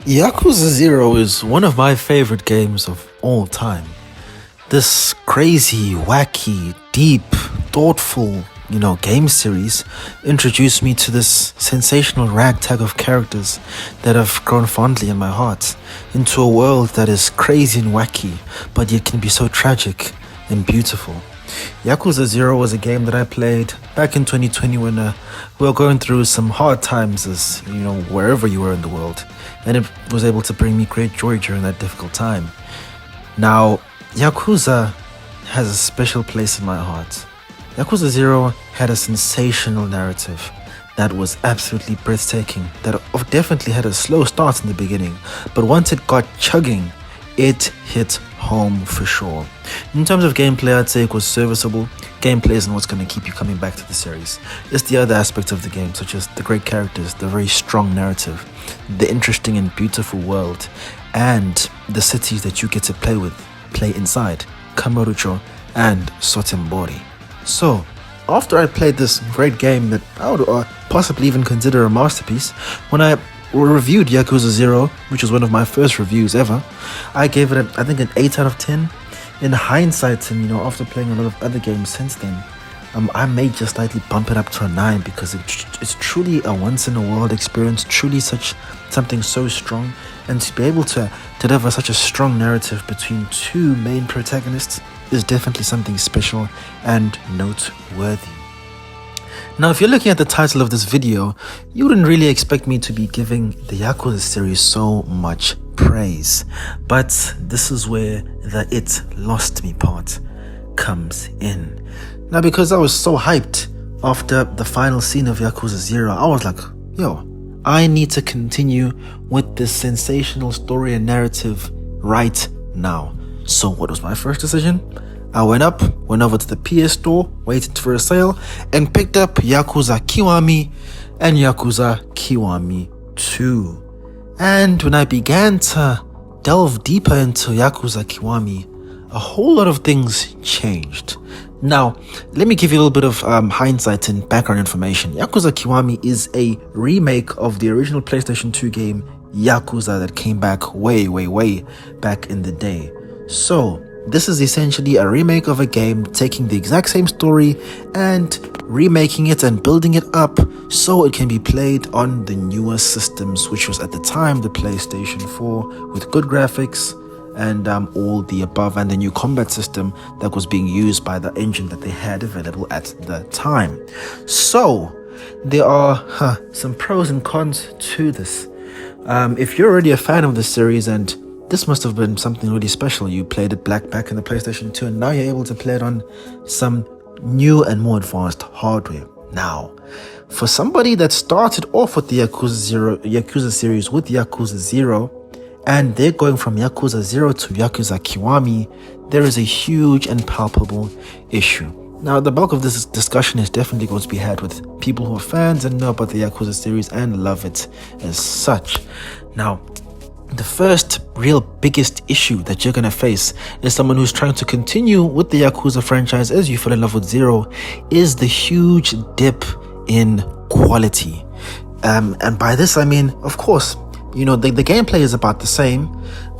Yakuza 0 is one of my favorite games of all time. This crazy, wacky, deep, thoughtful, game series introduced me to this sensational ragtag of characters that have grown fondly in my heart, into a world that is crazy and wacky, but yet can be so tragic and beautiful. Yakuza 0 was a game that I played back in 2020 when we were going through some hard times as, wherever you were in the world. And it was able to bring me great joy during that difficult time. Now, Yakuza has a special place in my heart. Yakuza 0 had a sensational narrative that was absolutely breathtaking, that definitely had a slow start in the beginning, but once it got chugging, it hit home for sure. In terms of gameplay, I'd say it was serviceable. Gameplay isn't what's going to keep you coming back to the series. It's the other aspects of the game, such as the great characters, the very strong narrative, the interesting and beautiful world, and the cities that you get to play inside, Kamurocho and Sotembori. So, after I played this great game that I would possibly even consider a masterpiece, when I reviewed Yakuza 0, which was one of my first reviews ever, I gave it, I think, an 8 out of 10. In hindsight, and after playing a lot of other games since then, I may just slightly bump it up to a 9 because it's truly a once-in-a-world experience, truly something so strong, and to be able to deliver such a strong narrative between two main protagonists is definitely something special and noteworthy. Now, if you're looking at the title of this video, you wouldn't really expect me to be giving the Yakuza series so much praise, but this is where the "it lost me" part comes in. Now, because I was so hyped after the final scene of Yakuza 0, I was like, I need to continue with this sensational story and narrative right now. So what was my first decision? I went over to the PS store, waited for a sale, and picked up Yakuza Kiwami and Yakuza Kiwami 2. And when I began to delve deeper into Yakuza Kiwami, a whole lot of things changed. Now, let me give you a little bit of hindsight and background information. Yakuza Kiwami is a remake of the original PlayStation 2 game Yakuza that came back way back in the day. So, this is essentially a remake of a game, taking the exact same story and remaking it and building it up so it can be played on the newer systems, which was at the time the PlayStation 4, with good graphics and all the above, and the new combat system that was being used by the engine that they had available at the time. So there are some pros and cons to this. If you're already a fan of the series, and this must have been something really special, you played it back in the PlayStation 2, and now you're able to play it on some new and more advanced hardware. Now, for somebody that started off with the Yakuza series with Yakuza 0, and they're going from Yakuza 0 to Yakuza Kiwami, there is a huge and palpable issue. Now, the bulk of this discussion is definitely going to be had with people who are fans and know about the Yakuza series and love it as such. Now, the first real biggest issue that you're going to face as someone who's trying to continue with the Yakuza franchise as you fall in love with 0 is the huge dip in quality. And by this I mean, of course, the gameplay is about the same,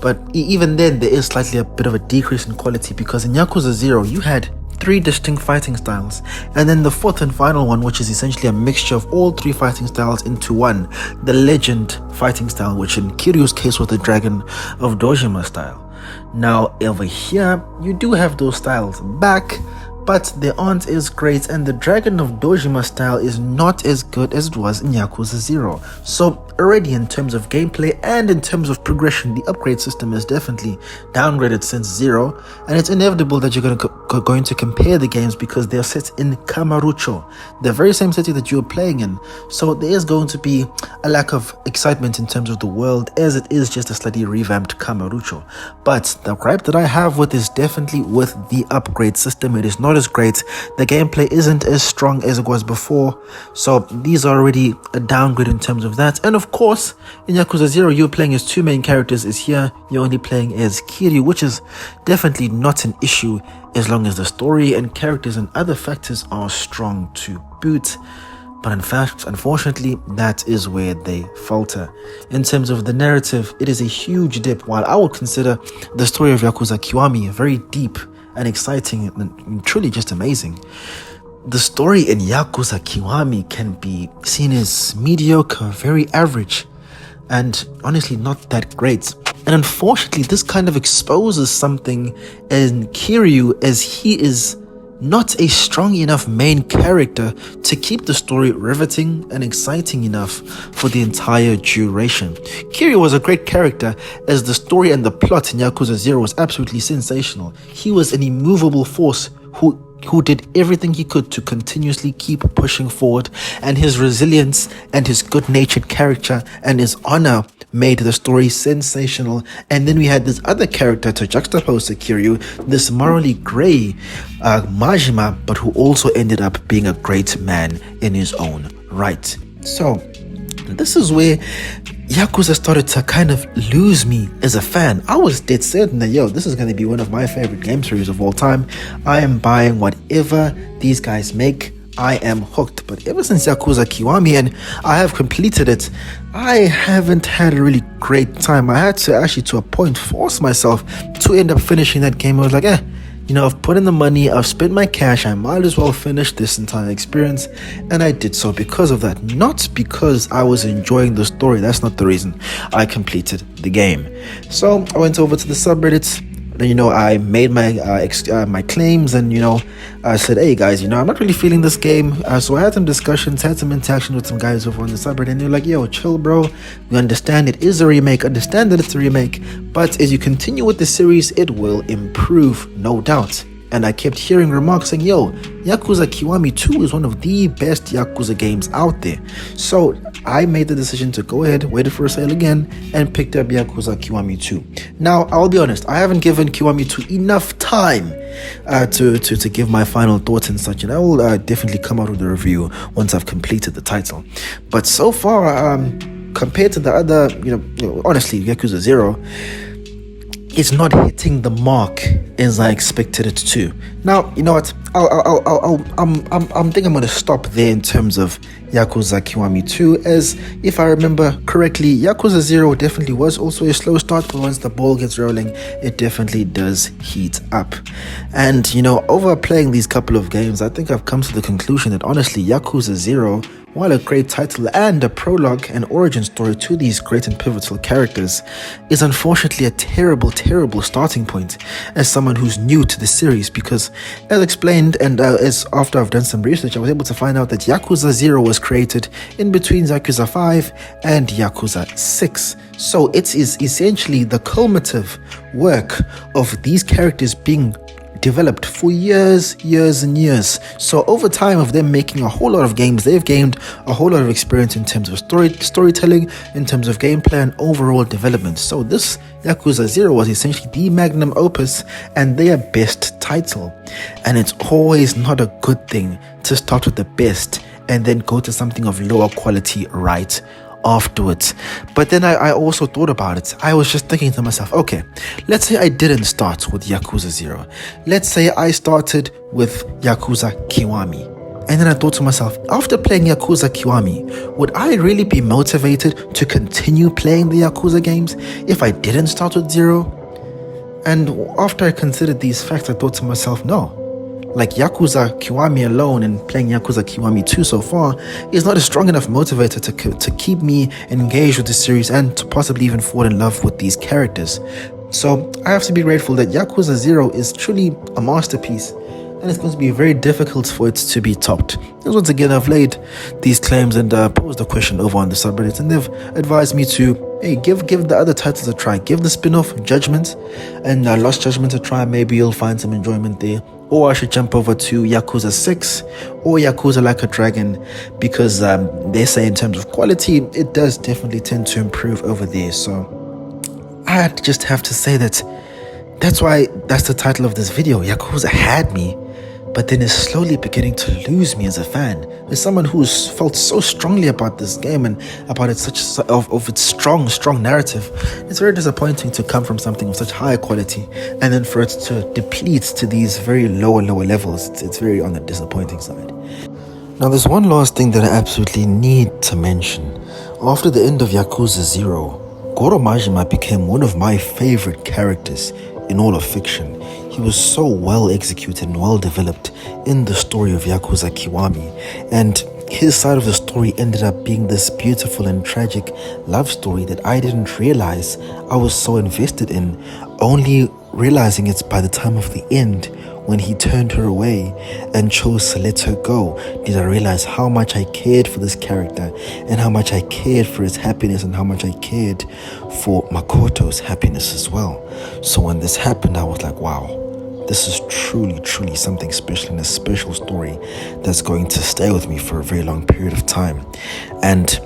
but even then there is slightly a bit of a decrease in quality, because in Yakuza 0 you had 3 distinct fighting styles, and then the fourth and final one, which is essentially a mixture of all 3 fighting styles into one, the legend fighting style, which in Kiryu's case was the Dragon of Dojima style. Now over here you do have those styles back, but they aren't as great, and the Dragon of Dojima style is not as good as it was in Yakuza 0. So already in terms of gameplay and in terms of progression, the upgrade system is definitely downgraded since 0, and it's inevitable that you're going to compare the games because they're set in Kamurocho, the very same city that you're playing in. So there is going to be a lack of excitement in terms of the world, as it is just a slightly revamped Kamurocho. But the gripe that I have with is definitely with the upgrade system. It is not as great. The gameplay isn't as strong as it was before, so these are already a downgrade in terms of that. And of course, in Yakuza 0 you're playing as 2 main characters, is here you're only playing as Kiryu, which is definitely not an issue as long as the story and characters and other factors are strong to boot. But in fact, unfortunately, that is where they falter. In terms of the narrative, it is a huge dip. While I would consider the story of Yakuza Kiwami very deep and exciting and truly just amazing, the story in Yakuza Kiwami can be seen as mediocre, very average, and honestly not that great. And unfortunately, this kind of exposes something in Kiryu, as he is not a strong enough main character to keep the story riveting and exciting enough for the entire duration. Kiryu was a great character, as the story and the plot in Yakuza 0 was absolutely sensational. He was an immovable force who did everything he could to continuously keep pushing forward, and his resilience and his good-natured character and his honor made the story sensational. And then we had this other character to juxtapose to Kiryu, this morally grey Majima, but who also ended up being a great man in his own right. So this is where Yakuza started to kind of lose me as a fan. I was dead certain that, this is going to be one of my favorite game series of all time. I am buying whatever these guys make. I am hooked. But ever since Yakuza Kiwami, and I have completed it, I haven't had a really great time. I had to actually, to a point, force myself to end up finishing that game. I was like, I've put in the money, I've spent my cash, I might as well finish this entire experience. And I did so because of that, not because I was enjoying the story. That's not the reason I completed the game. So I went over to the subreddits. Then, I made my claims, and, I said, hey guys, I'm not really feeling this game. So I had some discussions, had some interaction with some guys over on the subreddit, and they're like, chill, bro. We understand it is a remake, understand that it's a remake, but as you continue with the series, it will improve, no doubt. And I kept hearing remarks saying, Yakuza Kiwami 2 is one of the best Yakuza games out there. So I made the decision to go ahead, waited for a sale again, and picked up Yakuza Kiwami 2. Now, I'll be honest, I haven't given Kiwami 2 enough time to give my final thoughts and such, and I will definitely come out with a review once I've completed the title. But so far, compared to the other, honestly, Yakuza 0, it's not hitting the mark as I expected it to. Now, you know what? I'm thinking I'm gonna stop there in terms of Yakuza Kiwami 2, as if I remember correctly, Yakuza 0 definitely was also a slow start, but once the ball gets rolling, it definitely does heat up. And over playing these couple of games, I think I've come to the conclusion that honestly, Yakuza 0, while a great title and a prologue and origin story to these great and pivotal characters, is unfortunately a terrible, terrible starting point as someone who's new to the series, because as explained, and as after I've done some research, I was able to find out that Yakuza 0 was created in between Yakuza 5 and Yakuza 6. So it is essentially the cumulative work of these characters being developed for years and years. So over time of them making a whole lot of games, they've gained a whole lot of experience in terms of storytelling, in terms of gameplay, and overall development. So this Yakuza 0 was essentially the magnum opus and their best title. And it's always not a good thing to start with the best and then go to something of lower quality right afterwards. But then I also thought about it. I was just thinking to myself, okay, let's say I didn't start with Yakuza 0. Let's say I started with Yakuza Kiwami. And then I thought to myself, after playing Yakuza Kiwami, would I really be motivated to continue playing the Yakuza games if I didn't start with 0? And after I considered these facts, I thought to myself, no. Like, Yakuza Kiwami alone and playing Yakuza Kiwami 2 so far is not a strong enough motivator to keep me engaged with the series and to possibly even fall in love with these characters. So I have to be grateful that Yakuza 0 is truly a masterpiece, and it's going to be very difficult for it to be topped. And once again, I've laid these claims and posed a question over on the subreddit, and they've advised me to, hey, give the other titles a try. Give the spin-off Judgment and Lost Judgment a try. Maybe you'll find some enjoyment there. Or I should jump over to Yakuza 6 or Yakuza Like a Dragon, because they say in terms of quality, it does definitely tend to improve over there. So I just have to say that's the title of this video. Yakuza had me, but then is slowly beginning to lose me as a fan. As someone who's felt so strongly about this game and about its its strong narrative, it's very disappointing to come from something of such high quality and then for it to deplete to these very lower levels. It's very on the disappointing side. Now, there's one last thing that I absolutely need to mention. After the end of Yakuza 0, Goro Majima became one of my favorite characters in all of fiction. He was so well executed and well developed in the story of Yakuza Kiwami, and his side of the story ended up being this beautiful and tragic love story that I didn't realize I was so invested in, only realizing it by the time of the end. When he turned her away and chose to let her go, did I realize how much I cared for this character and how much I cared for his happiness and how much I cared for Makoto's happiness as well. So when this happened, I was like, wow, this is truly, truly something special and a special story that's going to stay with me for a very long period of time. And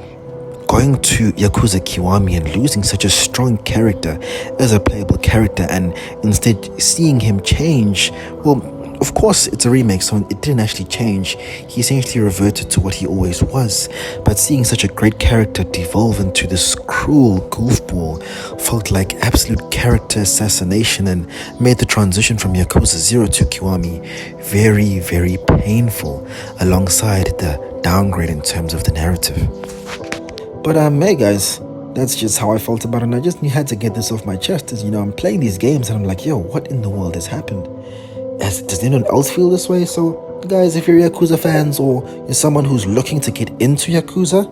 going to Yakuza Kiwami and losing such a strong character as a playable character and instead seeing him change, well, of course it's a remake, so it didn't actually change. He essentially reverted to what he always was, but seeing such a great character devolve into this cruel goofball felt like absolute character assassination and made the transition from Yakuza 0 to Kiwami very, very painful, alongside the downgrade in terms of the narrative. But hey guys, that's just how I felt about it, and I just had to get this off my chest. As you know, I'm playing these games and I'm like, yo, what in the world has happened? Does anyone else feel this way? So guys, if you're Yakuza fans or you're someone who's looking to get into Yakuza,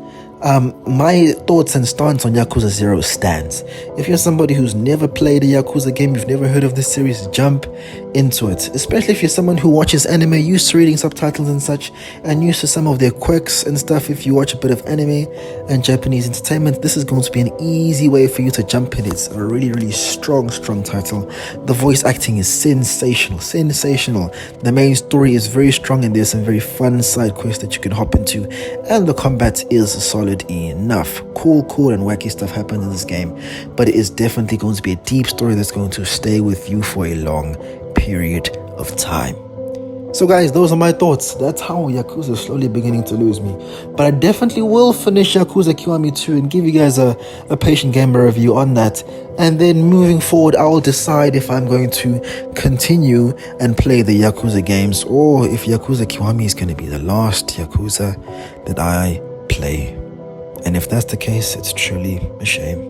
my thoughts and stance on Yakuza 0 stands. If you're somebody who's never played a Yakuza game, you've never heard of this series, jump into it. Especially if you're someone who watches anime, used to reading subtitles and such, and used to some of their quirks and stuff. If you watch a bit of anime and Japanese entertainment, this is going to be an easy way for you to jump in. It's a really, really strong title. The voice acting is sensational. The main story is very strong, and there's some very fun side quests that you can hop into, and the combat is solid enough. Cool and wacky stuff happens in this game, but it is definitely going to be a deep story that's going to stay with you for a long period of time. So guys, those are my thoughts. That's how Yakuza is slowly beginning to lose me. But I definitely will finish Yakuza Kiwami 2 and give you guys a patient gamer review on that. And then moving forward, I will decide if I'm going to continue and play the Yakuza games, or if Yakuza Kiwami is going to be the last Yakuza that I play. And if that's the case, it's truly a shame.